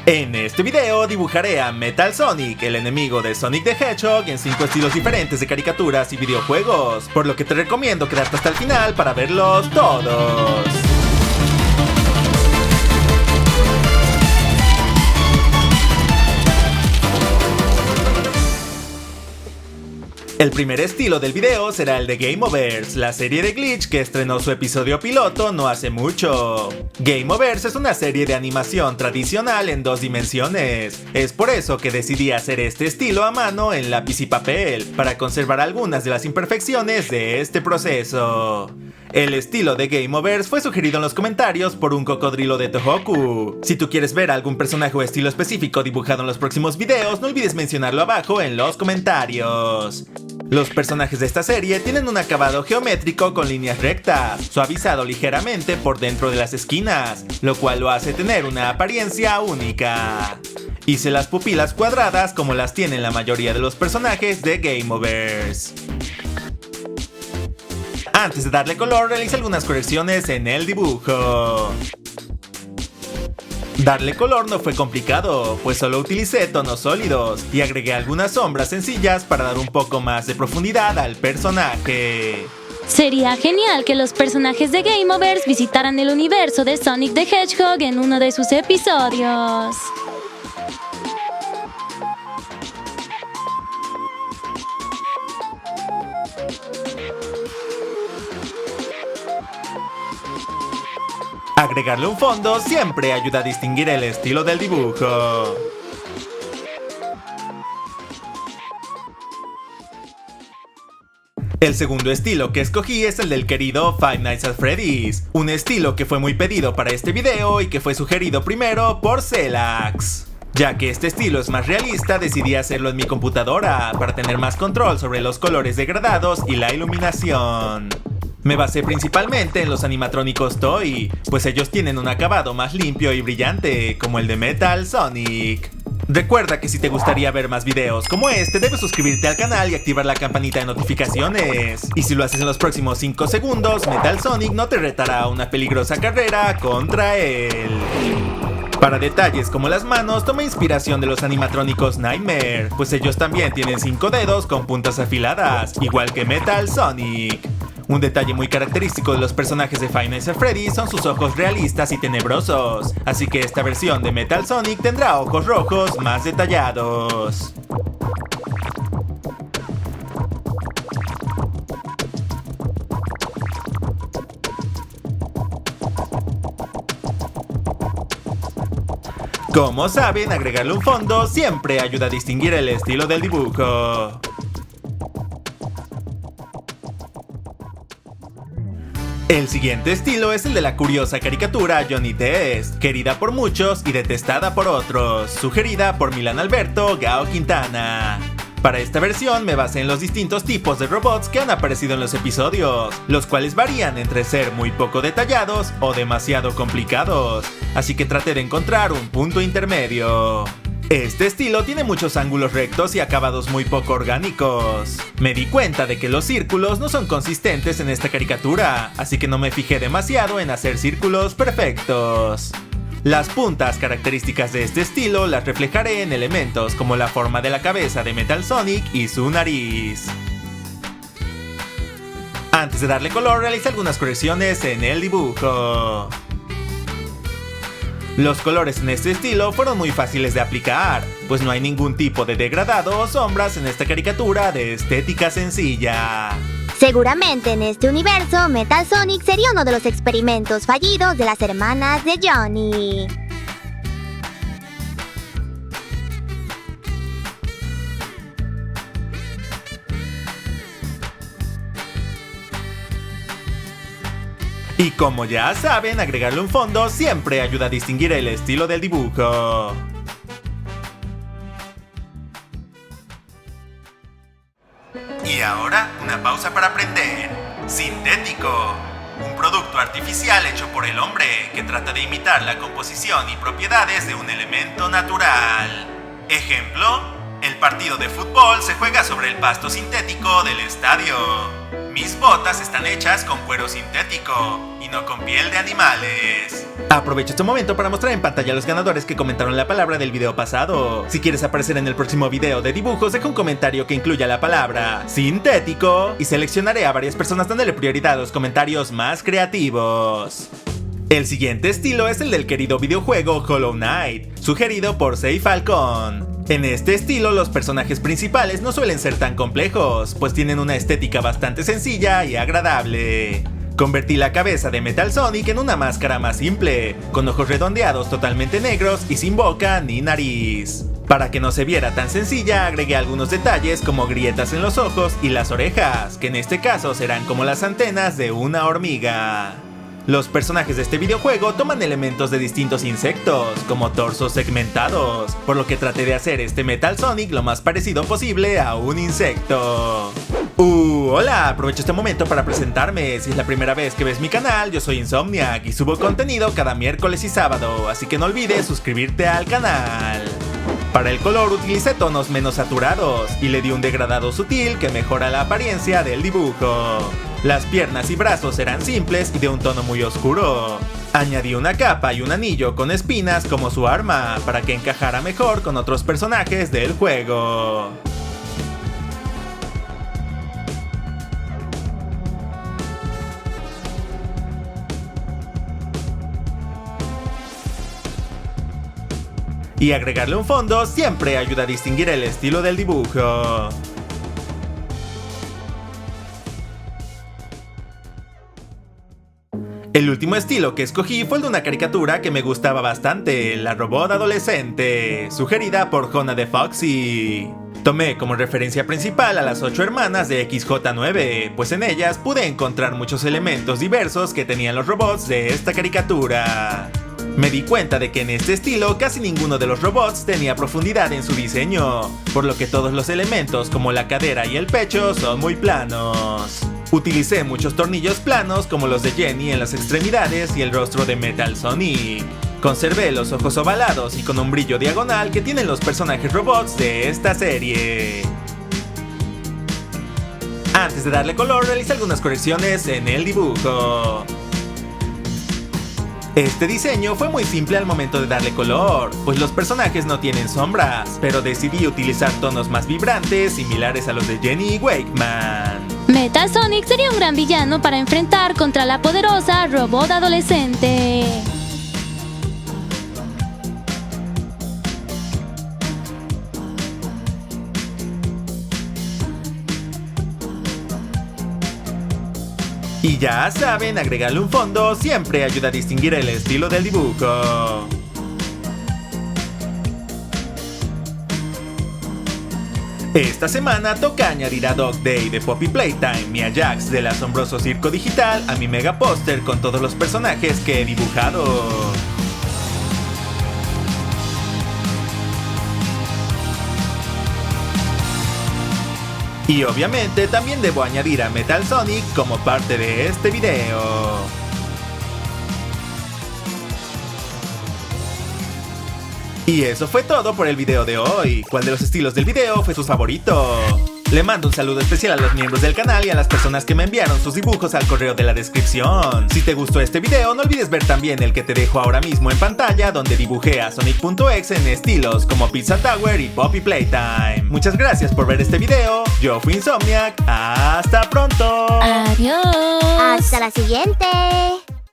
En este video dibujaré a Metal Sonic, el enemigo de Sonic the Hedgehog, en 5 estilos diferentes de caricaturas y videojuegos, por lo que te recomiendo quedarte hasta el final para verlos todos. El primer estilo del video será el de Gameoverse, la serie de Glitch que estrenó su episodio piloto no hace mucho. Gameoverse es una serie de animación tradicional en 2 dimensiones. Es por eso que decidí hacer este estilo a mano en lápiz y papel, para conservar algunas de las imperfecciones de este proceso. El estilo de Gameoverse fue sugerido en los comentarios por un cocodrilo de Tohoku. Si tú quieres ver algún personaje o estilo específico dibujado en los próximos videos, no olvides mencionarlo abajo en los comentarios. Los personajes de esta serie tienen un acabado geométrico con líneas rectas, suavizado ligeramente por dentro de las esquinas, lo cual lo hace tener una apariencia única. Hice las pupilas cuadradas como las tienen la mayoría de los personajes de Gameoverse. Antes de darle color, realicé algunas correcciones en el dibujo. Darle color no fue complicado, pues solo utilicé tonos sólidos y agregué algunas sombras sencillas para dar un poco más de profundidad al personaje. Sería genial que los personajes de Gameoverse visitaran el universo de Sonic the Hedgehog en uno de sus episodios. Agregarle un fondo siempre ayuda a distinguir el estilo del dibujo. El segundo estilo que escogí es el del querido Five Nights at Freddy's, un estilo que fue muy pedido para este video y que fue sugerido primero por Celax. Ya que este estilo es más realista, decidí hacerlo en mi computadora para tener más control sobre los colores degradados y la iluminación. Me basé principalmente en los animatrónicos Toy, pues ellos tienen un acabado más limpio y brillante, como el de Metal Sonic. Recuerda que si te gustaría ver más videos como este, debes suscribirte al canal y activar la campanita de notificaciones. Y si lo haces en los próximos 5 segundos, Metal Sonic no te retará a una peligrosa carrera contra él. Para detalles como las manos, toma inspiración de los animatrónicos Nightmare, pues ellos también tienen 5 dedos con puntas afiladas, igual que Metal Sonic. Un detalle muy característico de los personajes de Five Nights at Freddy's son sus ojos realistas y tenebrosos, así que esta versión de Metal Sonic tendrá ojos rojos más detallados. Como saben, agregarle un fondo siempre ayuda a distinguir el estilo del dibujo. El siguiente estilo es el de la curiosa caricatura Johnny Test, querida por muchos y detestada por otros, sugerida por Milan Alberto Gao Quintana. Para esta versión me basé en los distintos tipos de robots que han aparecido en los episodios, los cuales varían entre ser muy poco detallados o demasiado complicados, así que traté de encontrar un punto intermedio. Este estilo tiene muchos ángulos rectos y acabados muy poco orgánicos. Me di cuenta de que los círculos no son consistentes en esta caricatura, así que no me fijé demasiado en hacer círculos perfectos. Las puntas características de este estilo las reflejaré en elementos como la forma de la cabeza de Metal Sonic y su nariz. Antes de darle color, realicé algunas correcciones en el dibujo. Los colores en este estilo fueron muy fáciles de aplicar, pues no hay ningún tipo de degradado o sombras en esta caricatura de estética sencilla. Seguramente en este universo, Metal Sonic sería uno de los experimentos fallidos de las hermanas de Johnny. Y como ya saben, agregarle un fondo siempre ayuda a distinguir el estilo del dibujo. Y ahora, una pausa para aprender. Sintético. Un producto artificial hecho por el hombre que trata de imitar la composición y propiedades de un elemento natural. Ejemplo, el partido de fútbol se juega sobre el pasto sintético del estadio. Mis botas están hechas con cuero sintético y no con piel de animales. Aprovecho este momento para mostrar en pantalla a los ganadores que comentaron la palabra del video pasado. Si quieres aparecer en el próximo video de dibujos, deja un comentario que incluya la palabra sintético y seleccionaré a varias personas dándole prioridad a los comentarios más creativos. El siguiente estilo es el del querido videojuego Hollow Knight, sugerido por Sei Falcon. En este estilo, los personajes principales no suelen ser tan complejos, pues tienen una estética bastante sencilla y agradable. Convertí la cabeza de Metal Sonic en una máscara más simple, con ojos redondeados totalmente negros y sin boca ni nariz. Para que no se viera tan sencilla, agregué algunos detalles como grietas en los ojos y las orejas, que en este caso serán como las antenas de una hormiga. Los personajes de este videojuego toman elementos de distintos insectos, como torsos segmentados, por lo que traté de hacer este Metal Sonic lo más parecido posible a un insecto. Hola, aprovecho este momento para presentarme. Si es la primera vez que ves mi canal, yo soy Insomniac y subo contenido cada miércoles y sábado, así que no olvides suscribirte al canal. Para el color utilicé tonos menos saturados y le di un degradado sutil que mejora la apariencia del dibujo. Las piernas y brazos eran simples y de un tono muy oscuro. Añadí una capa y un anillo con espinas como su arma para que encajara mejor con otros personajes del juego. Y agregarle un fondo siempre ayuda a distinguir el estilo del dibujo. El último estilo que escogí fue el de una caricatura que me gustaba bastante, la robot adolescente, sugerida por Jonna de Foxy. Tomé como referencia principal a las 8 hermanas de XJ9, pues en ellas pude encontrar muchos elementos diversos que tenían los robots de esta caricatura. Me di cuenta de que en este estilo casi ninguno de los robots tenía profundidad en su diseño, por lo que todos los elementos como la cadera y el pecho son muy planos. Utilicé muchos tornillos planos como los de Jenny en las extremidades y el rostro de Metal Sonic. Conservé los ojos ovalados y con un brillo diagonal que tienen los personajes robots de esta serie. Antes de darle color, realicé algunas correcciones en el dibujo. Este diseño fue muy simple al momento de darle color, pues los personajes no tienen sombras, pero decidí utilizar tonos más vibrantes similares a los de Jenny y Wakeman. Metal Sonic sería un gran villano para enfrentar contra la poderosa robot adolescente. Y ya saben, agregarle un fondo siempre ayuda a distinguir el estilo del dibujo. Esta semana toca añadir a Dog Day de Poppy Playtime y a Jax del asombroso circo digital a mi mega póster con todos los personajes que he dibujado. Y obviamente también debo añadir a Metal Sonic como parte de este video. Y eso fue todo por el video de hoy. ¿Cuál de los estilos del video fue su favorito? Le mando un saludo especial a los miembros del canal y a las personas que me enviaron sus dibujos al correo de la descripción. Si te gustó este video, no olvides ver también el que te dejo ahora mismo en pantalla, donde dibujé a Sonic.exe en estilos como Pizza Tower y Poppy Playtime. Muchas gracias por ver este video. Yo fui Insomniac. ¡Hasta pronto! Adiós. Hasta la siguiente.